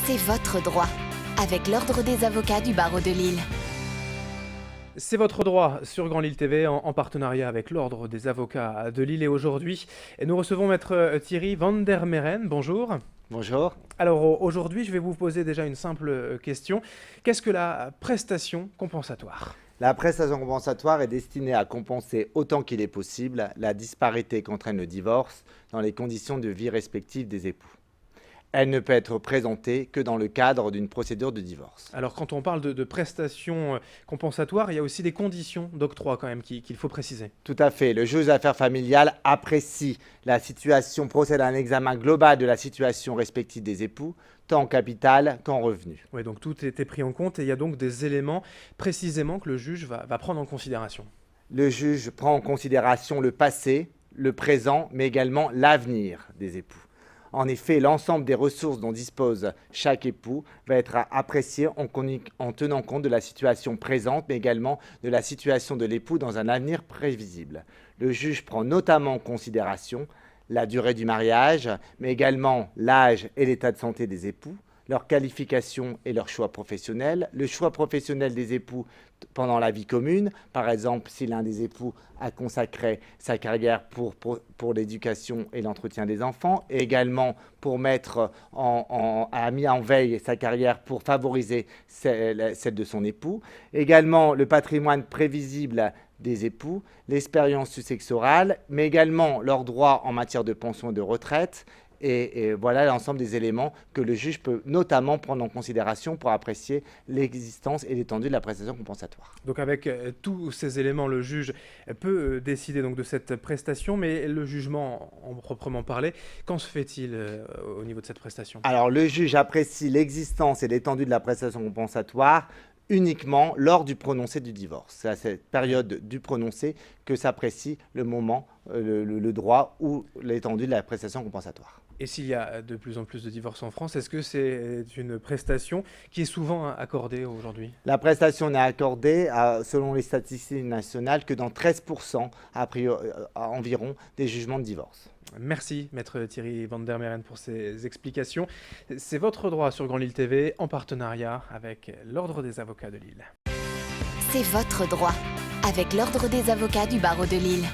C'est votre droit, avec l'Ordre des avocats du barreau de Lille. C'est votre droit sur Grand Lille TV en partenariat avec l'Ordre des avocats de Lille. Et aujourd'hui, nous recevons maître Thierry van der Meren. Bonjour. Bonjour. Alors aujourd'hui, je vais vous poser déjà une simple question. Qu'est-ce que la prestation compensatoire ? La prestation compensatoire est destinée à compenser autant qu'il est possible la disparité qu'entraîne le divorce dans les conditions de vie respectives des époux. Elle ne peut être présentée que dans le cadre d'une procédure de divorce. Alors quand on parle de prestations compensatoires, il y a aussi des conditions d'octroi quand même qu'il faut préciser. Tout à fait. Le juge des affaires familiales apprécie la situation, procède à un examen global de la situation respective des époux, tant en capital qu'en revenus. Oui, donc tout était pris en compte et il y a donc des éléments précisément que le juge va prendre en considération. Le juge prend en considération le passé, le présent, mais également l'avenir des époux. En effet, l'ensemble des ressources dont dispose chaque époux va être apprécié en tenant compte de la situation présente, mais également de la situation de l'époux dans un avenir prévisible. Le juge prend notamment en considération la durée du mariage, mais également l'âge et l'état de santé des époux, leur qualification et leur choix professionnel, le choix professionnel des époux pendant la vie commune, par exemple si l'un des époux a consacré sa carrière pour l'éducation et l'entretien des enfants, et également pour a mis en veille sa carrière pour favoriser celle de son époux, également le patrimoine prévisible des époux, l'expérience successorale, mais également leurs droits en matière de pension et de retraite. Et voilà l'ensemble des éléments que le juge peut notamment prendre en considération pour apprécier l'existence et l'étendue de la prestation compensatoire. Donc avec tous ces éléments, le juge peut décider donc de cette prestation, mais le jugement en proprement parlé, qu'en se fait-il au niveau de cette prestation ? Alors le juge apprécie l'existence et l'étendue de la prestation compensatoire uniquement lors du prononcé du divorce. C'est à cette période du prononcé que s'apprécie le moment, le droit ou l'étendue de la prestation compensatoire. Et s'il y a de plus en plus de divorces en France, est-ce que c'est une prestation qui est souvent accordée aujourd'hui ? La prestation n'est accordée, selon les statistiques nationales, que dans 13% environ des jugements de divorce. Merci, maître Thierry van der Meren, pour ces explications. C'est votre droit sur Grand Lille TV, en partenariat avec l'Ordre des avocats de Lille. C'est votre droit, avec l'Ordre des avocats du barreau de Lille.